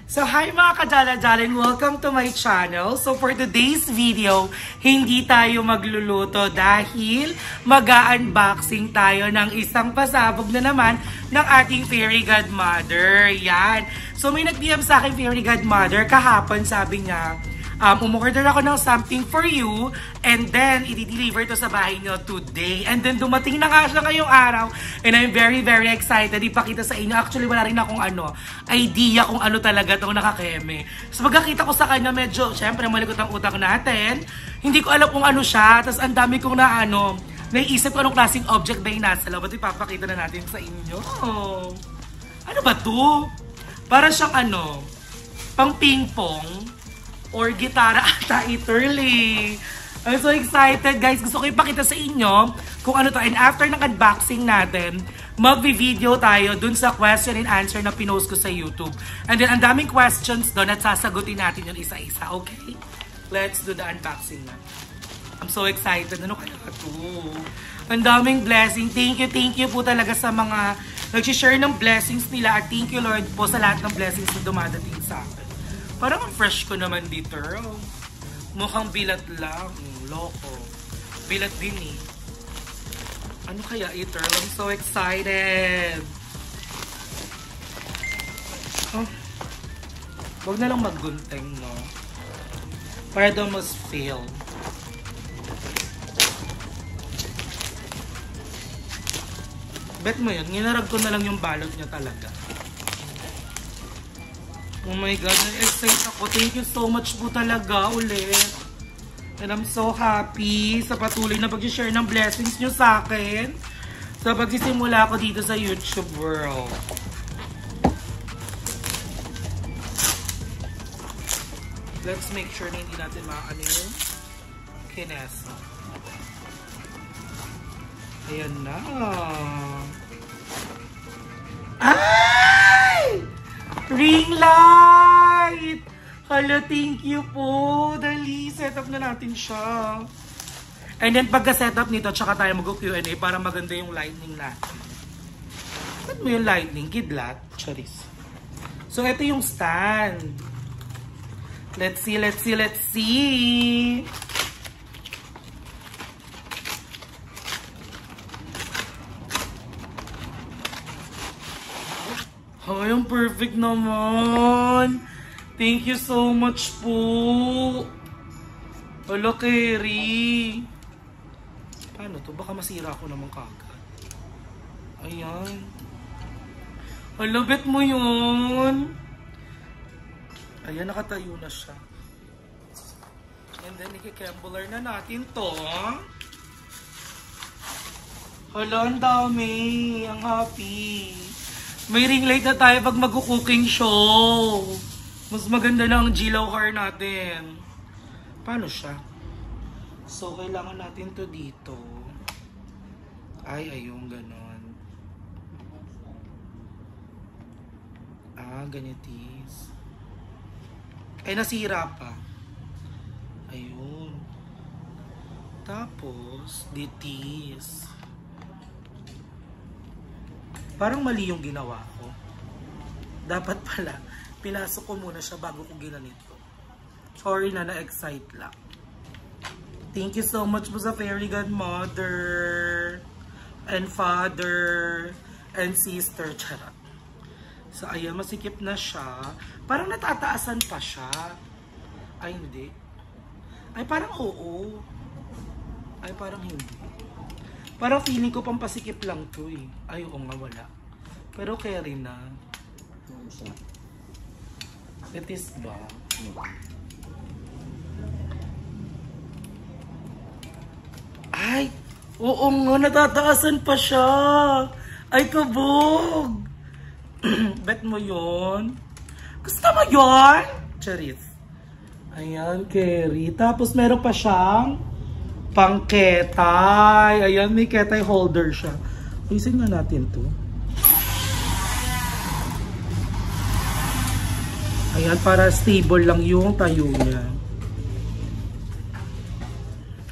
So hi mga kadala-daling, welcome to my channel. So for today's video, hindi tayo magluluto dahil mag-unboxing tayo ng isang pasabog na naman ng ating fairy godmother. Yan. So may nag-DM sa akin fairy godmother kahapon, sabi niya, umorder ako ng something for you and then i-deliver to sa bahay niyo today. And then dumating na nga siya ngayong araw and I'm very excited ipakita sa inyo. Actually wala rin akong idea kung ano talaga itong nakakeme. So pagkakita ko sa kanya medyo, syempre malikot ang utak natin. Hindi ko alam kung ano siya. Tapos ang dami kong naiisip ko anong klaseng object ba yung nasa loob. At ipapakita na natin sa inyo. Ano ba to? Para siyang pang ping-pong. Or gitara ata iterly. I'm so excited guys. Gusto ko ipakita sa inyo kung ano to. And after ng unboxing natin, mag-video tayo dun sa question and answer na pinost ko sa YouTube. And then ang daming questions doon at sasagutin natin yun isa-isa. Okay? Let's do the unboxing na. I'm so excited. Ano kaya to? Ang daming blessing. Thank you po talaga sa mga nag-share ng blessings nila. At thank you Lord po sa lahat ng blessings na dumadating sa akin. Parang ang fresh ko naman dito. Mukhang bilat lang. Loko. Bilat din eh. Ano kaya ito? I'm so excited. Huwag na lang maggunting, no? Para daw mas feel. Bet mo yun, ginarag ko na lang yung balot niya talaga. Oh my God, na-excite ako. Thank you so much po talaga ulit. And I'm so happy sa patuloy na pag-share ng blessings nyo sa akin. Sa pagsisimula ko dito sa YouTube world. Let's make sure na hindi natin makakano yung kinesa. Ayan na. Ay! Ring light! Hala, thank you po. Dali, set up na natin siya. And then, pagka-set up nito, tsaka tayo mag-Q&A para maganda yung lightning natin. Ba't mo yung lightning? Kidlat? Charis. So, ito yung stand. Let's see. Ay, ang perfect naman. Thank you so much po. Hala, Kerry. Paano to? Baka masira ako naman kagad. Ayan. Hala, bet mo yun. Ayan, nakatayo na siya. And then, ikikembler na natin to. Hala, ang dami. Ang happy. May ring light na tayo pag mag-cooking show. Mas maganda na ang Gilaw car natin. Paano siya? So, kailangan natin to dito. Ay, ayun, ganon. Ganitis. Ay, nasira pa. Ayun. Tapos, ditis. Parang mali yung ginawa ko. Dapat pala, pinasok ko muna siya bago ko ginanito. Sorry na-excite lang. Thank you so much po sa fairy godmother and father and sister. Charot. So, ayan, masikip na siya. Parang natataasan pa siya. Ay, hindi. Ay, parang oo. Ay, parang hindi. Parang feeling ko pampasikip lang to eh. Ay, oo nga, wala. Pero carry na. Betis ba? Ay! Oo nga, natataasan pa siya. Ay, kabog! Bet mo yun? Gusto mo yun? Charis. Ayan, carry. Tapos meron pa siyang pang ketay. Ayan, may ketay holder siya. Ayusin nga natin to. Ayan, para stable lang yung tayo niya.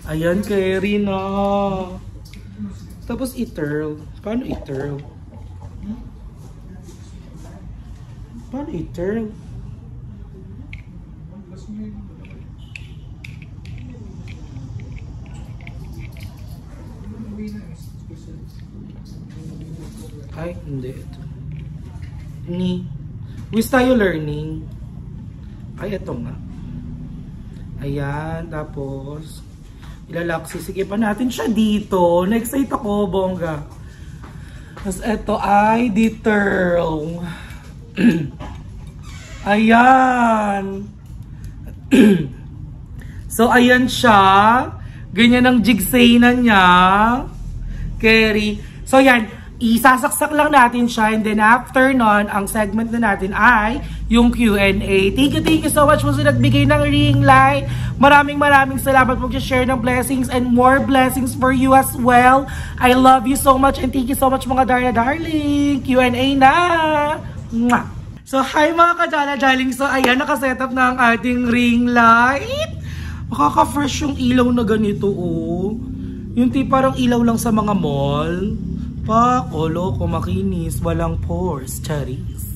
Ayan, carry na. Tapos i-turl. Paano i-turl? Paano i-turl? Ay, hindi. Ito. Ni. Wish tayo learning. Ay, ito nga. Ayan, tapos ilalak, sisikipan natin siya dito. Na-excite ako, bongga. Tapos ito ay detail. Ayan. So, ayan siya. Ganyan ang jigsay na niya. Carry. So, yan. Isasaksak lang natin siya, and then after nun, ang segment na natin ay yung Q&A. Thank you so much po sa nagbigay ng ring light. Maraming salamat po share ng blessings and more blessings for you as well. I love you so much and thank you so much mga darling. Q&A na! Mwah! So hi mga darling. So ayan, nakasetup na ang ating ring light. Makaka-fresh yung ilaw na ganito oh. Yung parang ilaw lang sa mga mall. Loko, makinis, walang pores, charis.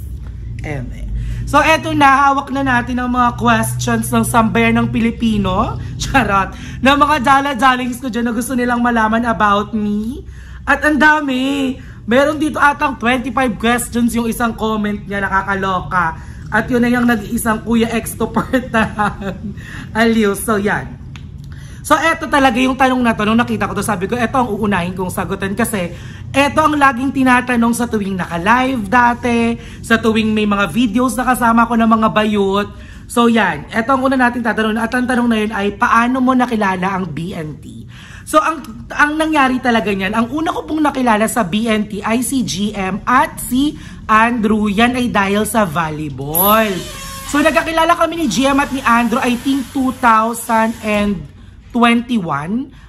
So, eto na, hawak na natin ang mga questions ng sambayan ng Pilipino. Charot. Na mga dala-dalings ko dyan na gusto nilang malaman about me. At ang dami. Meron dito atang 25 questions yung isang comment niya, nakakaloka. At yun na yung nag-iisang Kuya Extoportahan. Aliw. So, yan. So, eto talaga yung tanong na to. Nung nakita ko to, sabi ko, eto ang uunahin kong sagutan kasi eto ang laging tinatanong sa tuwing naka-live dati, sa tuwing may mga videos na kasama ko ng mga bayot. So, yan. Eto ang una natin tatanong. At ang tanong na yun ay, paano mo nakilala ang BNT? So, ang nangyari talaga niyan, ang una ko pong nakilala sa BNT ay si GM at si Andrew. Yan ay dahil sa volleyball. So, nagkakilala kami ni GM at ni Andrew, I think 2021.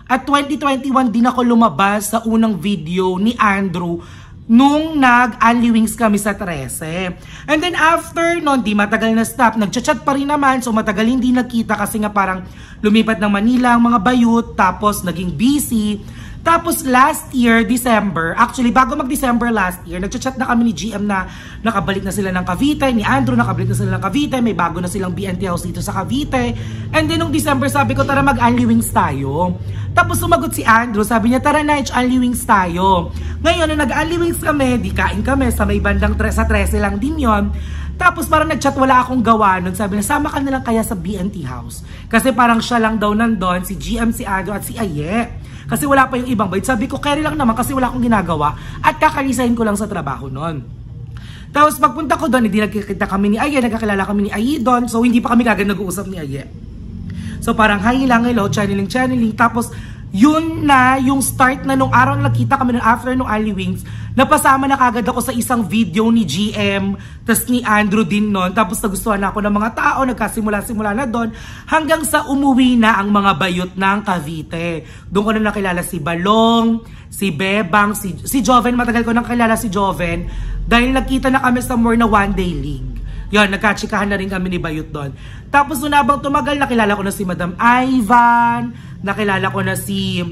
At 2021 din ako lumabas sa unang video ni Andrew nung nag-Only Wings kami sa 13. And then after nun, di matagal na stop, nagchat-chat pa rin naman, so matagal hindi nagkita kasi nga parang lumipat ng Manila ang mga bayut, tapos naging busy. Tapos last year, December, actually bago mag-December last year, nagchat-chat na kami ni GM na nakabalik na sila ng Cavite, ni Andrew nakabalik na sila ng Cavite, may bago na silang BNT house dito sa Cavite. And then nung December, sabi ko, tara mag-Only Wings tayo. Tapos sumagot si Andrew, sabi niya, tara na, Only Wings tayo. Ngayon, nung nag-Only Wings kami, di kain kami sa may bandang sa 13 lang din yon. Tapos parang nag-chat, wala akong gawa nun. Sabi niya, sama ka na lang kaya sa BNT house. Kasi parang siya lang daw nandun, si GM, si Andrew at si Aye. Kasi wala pa yung ibang bait. Sabi ko, carry lang naman kasi wala akong ginagawa. At kakalisahin ko lang sa trabaho nun. Tapos pagpunta ko doon, hindi nagkikita kami ni Aye. Nagkakilala kami ni Aye doon. So hindi pa kami kagad nag-uusap ni Aye. So parang hi lang, hello, channeling. Tapos yun na yung start na nung araw na nakita kami ng after nung Only Wings. Napasama na kagad ako sa isang video ni GM, tas ni Andrew din nun. Tapos nagustuhan na ako ng mga tao, nagkasimula-simula na doon. Hanggang sa umuwi na ang mga bayot ng Cavite. Doon ko na nakilala si Balong, si Bebang, si Joven. Matagal ko nang kilala si Joven. Dahil nagkita na kami sa more na one-day league. Yun, nagkatsikahan na rin kami ni Bayot doon. Tapos nung habang tumagal, nakilala ko na si Madam Ivan, nakilala ko na si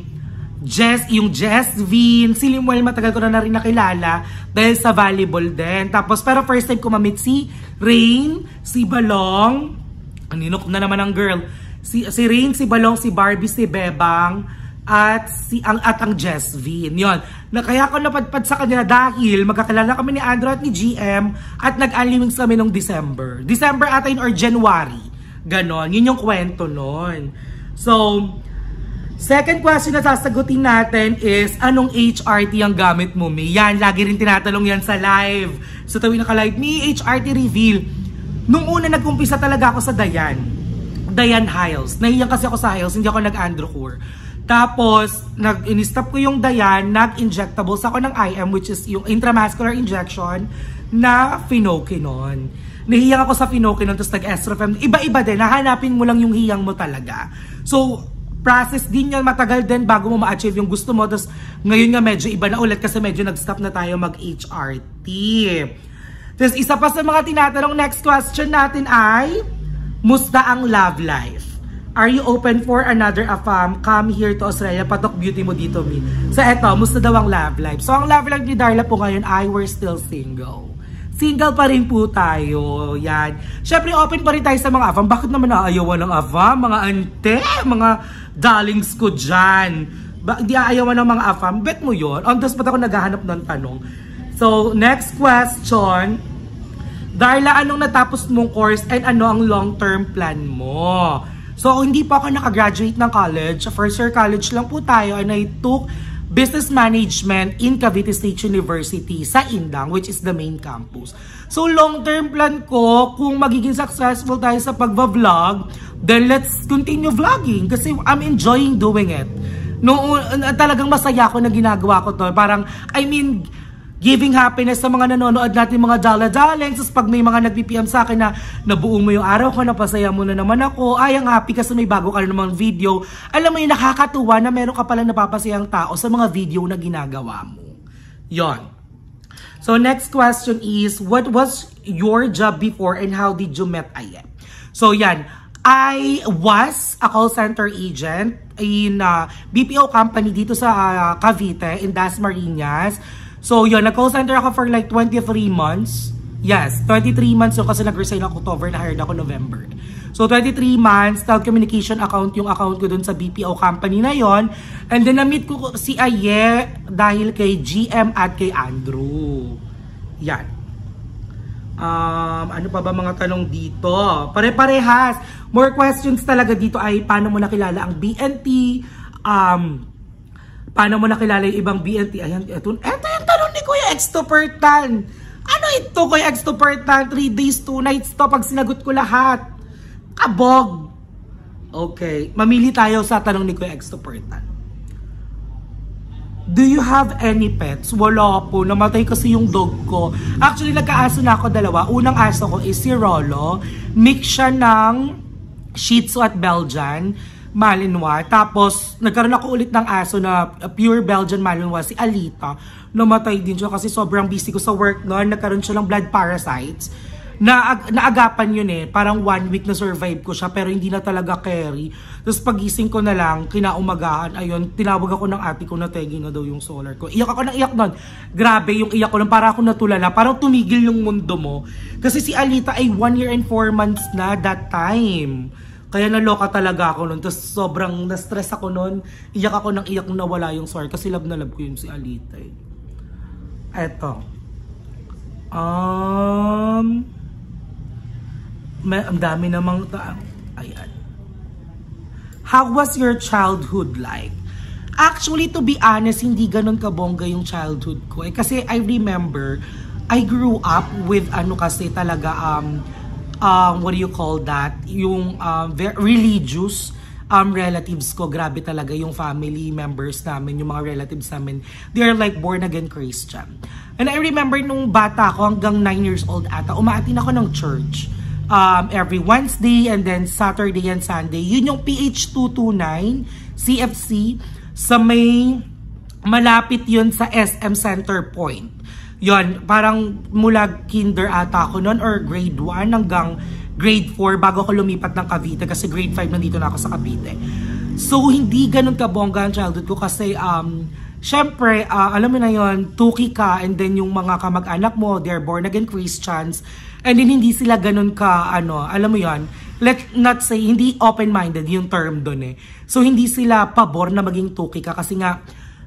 yung Jess Vin, si Limuel matagal ko na rin nakilala dahil sa volleyball din. Tapos pero first time ko ma-meet si Rain, si Balong, anino ko na naman ang girl, si Rain, si Balong, si Barbie, si Bebang, at ang Jess Vin. Yun. Kaya ako napadpad sa kanila dahil magkakilala kami ni Andrew at ni GM at nag-Only Wings kami nung December. December ata yun or January. Ganon. Yun yung kwento nun. So, second question na sasagutin natin is, anong HRT ang gamit mo, May? Yan, lagi rin tinatanong yan sa live. So, tuwing naka-live, May, HRT reveal. Nung una, nag-umpisa talaga ako sa Dayan Hiles. Nahiyang kasi ako sa Hiles, hindi ako nag-Andrew Core. Tapos, in-stop ko yung Dayan, nag-injectables ako ng IM, which is yung intramuscular injection na phenokinon. Nahiyang ako sa phenokinon, tapos nag-estrofem. Iba-iba din, nahanapin mo lang yung hiyang mo talaga. So, process din yan, matagal din bago mo ma-achieve yung gusto mo. Tapos ngayon nga medyo iba na ulit kasi medyo nag-stop na tayo mag-HRT. Tapos isa pa sa mga tinatanong, next question natin ay, musta ang love life? Are you open for another AFAM? Come here to Australia, patok beauty mo dito, Min. So eto, musta daw ang love life? So ang love life ni Darla po ngayon ay we're still single. single pa rin po tayo. Yan. Syempre, open pa rin tayo sa mga afam. Bakit naman naayawan ng afam? Mga ante, mga darlings ko dyan. Di aayawan ng mga afam? Bet mo yun? On the spot ako naghahanap ng tanong. So, next question. Darla, anong natapos mong course and ano ang long-term plan mo? So, hindi pa ako nakagraduate ng college. First year college lang po tayo and I took Business Management in Cavite State University sa Indang, which is the main campus. So, long-term plan ko, kung magiging successful tayo sa pagva-vlog, then let's continue vlogging kasi I'm enjoying doing it. Talagang masaya ako na ginagawa ko to. Parang, giving happiness sa mga nanonood natin, mga dala-daleng. Tapos pag may mga nag-PPM sa akin na nabuo mo yung araw ko, napasaya mo na naman ako, ay, ang happy kasi may bago ka na namang video. Alam mo yung nakakatuwa na meron ka palang napapasayang tao sa mga video na ginagawa mo. Yon. So, next question is, what was your job before and how did you met Aye? So, yan. I was a call center agent in BPO company dito sa Cavite, in Dasmariñas. So, yun, nag-call center ako for like 23 months. Yes, 23 months yun kasi nag-resign ako October, na-hired ako November. So, 23 months, telecommunication account yung account ko dun sa BPO company na yon. And then, na-meet ko si Aye dahil kay GM at kay Andrew. Yan. Ano pa ba mga tanong dito? Pare-parehas. More questions talaga dito ay paano mo nakilala ang BNT, paano mo nakilala yung ibang BNT? Ayan, ito yung tanong ni Kuya Extopertan. Ano ito, Kuya Extopertan? 3 days, 2 nights to pag sinagot ko lahat. Kabog. Okay, mamili tayo sa tanong ni Kuya Extopertan. Do you have any pets? Wala po. Namatay kasi yung dog ko. Actually, nagka-aso na ako dalawa. Unang aso ko is si Rolo. Mix siya ng Shih Tzu at Belgian Malinois. Tapos, nagkaroon ako ulit ng aso na pure Belgian Malinois, si Alita. Namatay din siya kasi sobrang busy ko sa work noon. Nagkaroon siya ng blood parasites. Naagapan yun eh. Parang 1 week na survive ko siya pero hindi na talaga carry. Tapos pagising ko na lang, kinaumagahan, ayun, tinawag ako ng ate ko na tegi na daw yung solar ko. Iyak ako ng iyak nun. Grabe yung iyak ko nun. Parang ako natulala. Parang tumigil yung mundo mo. Kasi si Alita ay 1 year and 4 months na that time. Kaya naloka talaga ako nun. Tapos sobrang na-stress ako nun. Iyak ako ng iyak nung nawala yung solar. Kasi love na love ko yun si Alita eh. Eto. Ang dami namang ayan. How was your childhood like? Actually, to be honest, hindi ganun kabongga yung childhood ko. Kasi I remember, I grew up with kasi talaga, what do you call that? Yung religious relatives ko. Grabe talaga yung family members namin, yung mga relatives namin. They are like born again Christian. And I remember nung bata ko, hanggang 9 years old ata, umaatin ako ng church. Every Wednesday and then Saturday and Sunday. Yun yung PH229 CFC sa may malapit yun sa SM Center Point. Yun, parang mula kinder ata ako nun or grade 1 hanggang grade 4 bago ako lumipat ng Cavite kasi grade 5 nandito na ako sa Cavite. So, hindi ganun kabongga ang childhood ko kasi syempre, alam mo na yun, tuki ka and then yung mga kamag-anak mo, they're born again Christians. And then hindi sila ganun ka, alam mo yun, let's not say, hindi open-minded yung term doon eh. So hindi sila pabor na maging tuki ka kasi nga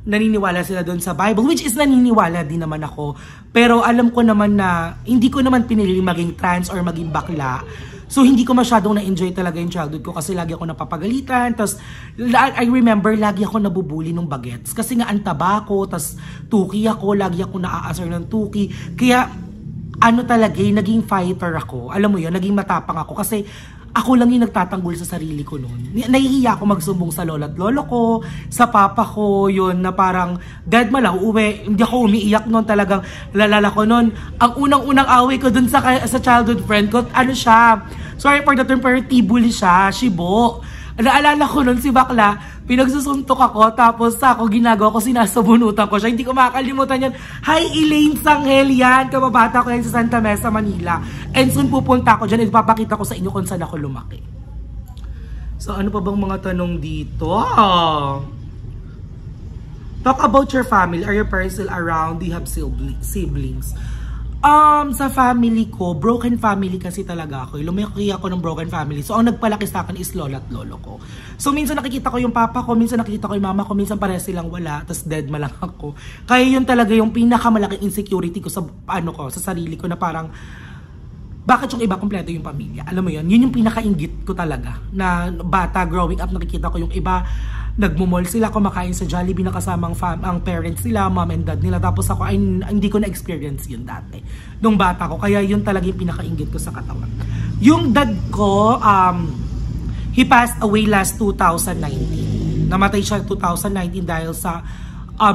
naniniwala sila doon sa Bible, which is naniniwala din naman ako. Pero alam ko naman na hindi ko naman pinili maging trans or maging bakla. So hindi ko masyadong na-enjoy talaga yung childhood ko kasi lagi ako napapagalitan. Tapos I remember lagi ako nabubuli ng bagets kasi nga antaba ko, tapos tuki ako, lagi ako naaasar ng tuki. Kaya talaga, naging fighter ako. Alam mo yun, naging matapang ako kasi ako lang yung nagtatanggol sa sarili ko noon. Nahihiya ako magsumbong sa lola at lolo ko, sa papa ko, yun na parang dead mala, uuwi. Hindi ako umiiyak noon, talagang lalala ko noon. Ang unang-unang away ko dun sa childhood friend ko, siya, sorry for the term, pero tibuli siya, shibo. Naalala ko nun si Bakla, pinagsusuntok ako, tapos ako ginagawa ko, sinasabunutan ko siya. Hindi ko makakalimutan yan. Hi, Elaine Sanghel yan. Kababata ko yan sa Santa Mesa, Manila. And soon pupunta ako dyan. Ipapakita ko sa inyo kung saan ako lumaki. So, ano pa bang mga tanong dito? Talk about your family. Are your parents still around? Do you have siblings? Sa family ko, broken family kasi talaga ako. Lumaki ako ng broken family. So, ang nagpalaki sa akin is lola at lolo ko. So, minsan nakikita ko yung papa ko, minsan nakikita ko yung mama ko, minsan pares silang wala, tapos dead ma lang ako. Kaya yun talaga yung pinakamalaking insecurity ko sa, sa sarili ko na parang, bakit yung iba kompleto yung pamilya? Alam mo yun? Yun yung pinaka-inggit ko talaga. Na bata, growing up, nakikita ko yung iba, nagmumol sila, kumakain sa Jollibee na kasama ang parents nila, mom and dad nila. Tapos ako, hindi ko na-experience yun dati. Nung bata ko. Kaya yun talaga yung pinaka-inggit ko sa katawan. Yung dad ko, he passed away last 2019. Namatay siya 2019 dahil sa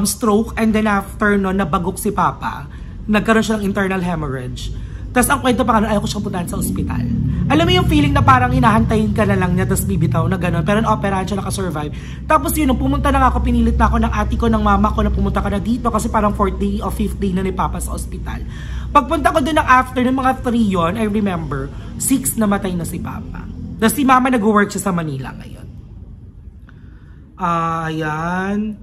stroke. And then after no, nabagok si papa. Nagkaroon siya ng internal hemorrhage. Tapos ang kwento pa ayaw ko siyang puntahan sa ospital. Alam mo yung feeling na parang inahantayin ka na lang niya, tapos bibitaw na gano'n. Pero na-operahan siya, nakasurvive. Tapos yun, nung pumunta na nga ako, pinilit na ako ng ate ko, ng mama ko na pumunta ka na dito kasi parang 4th day o 5th day na ni Papa sa ospital. Pagpunta ko doon ng after ng mga 3 yon, I remember, 6 namatay na si Papa. Tapos si Mama nag-work siya sa Manila ngayon. Ayan.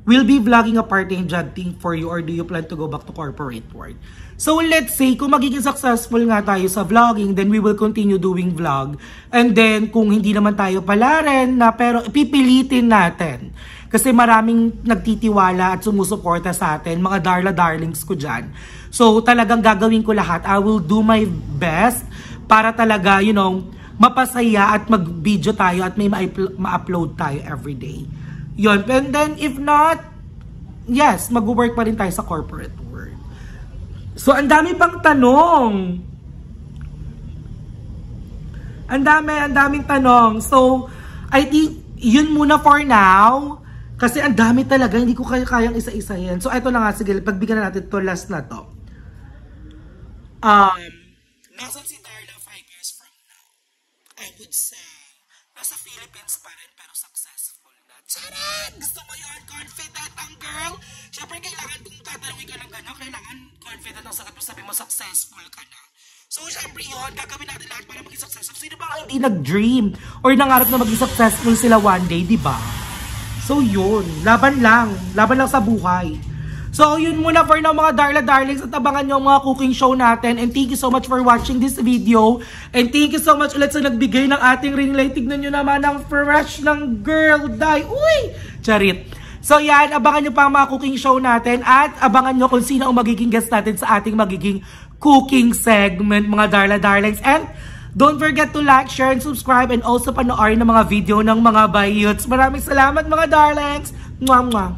Will be vlogging a part-time job thing for you or do you plan to go back to corporate world? So let's say, kung magiging successful nga tayo sa vlogging, then we will continue doing vlog. And then, kung hindi naman tayo pala rin, pero pipilitin natin. Kasi maraming nagtitiwala at sumusuporta sa atin, mga darla-darlings ko dyan. So talagang gagawin ko lahat. I will do my best para talaga, mapasaya at mag-video tayo at may ma-upload tayo everyday. Yun. And then, if not, yes, mag-work pa rin tayo sa corporate world. So, ang dami pang tanong. Ang daming tanong. So, I think, yun muna for now. Kasi ang dami talaga, hindi ko kayang isa-isa yan. So, ito na nga, sige, pagbigyan na natin to, last na to. Nasaan si Darla 5 years from now? I would say, nasa Philippines pa rin, pero successful na. Charan! Gusto mo yun? Confident ang girl? Siyempre, kailangan kung tatanungin ka ng gano'n, kailangan confident ang sagot mo, sabi mo, successful ka na. So, siyempre yun, gagawin natin lahat para maging successful. Sino ba ang hindi nag-dream or nangarap na maging successful sila one day, di ba? So, yun. Laban lang sa buhay. So, yun muna for now mga Darla Darlings at abangan nyo ang mga cooking show natin. And thank you so much for watching this video. And thank you so much ulit sa nagbigay ng ating ring light. Tignan nyo naman ang fresh ng girl dye. Uy! Charit. So yan, abangan nyo pa ang mga cooking show natin. At abangan nyo kung sino ang magiging guest natin sa ating magiging cooking segment mga Darla Darlings. And don't forget to like, share, and subscribe. And also panoorin ng mga video ng mga bayuts. Maraming salamat mga darlings. Mwah mwah.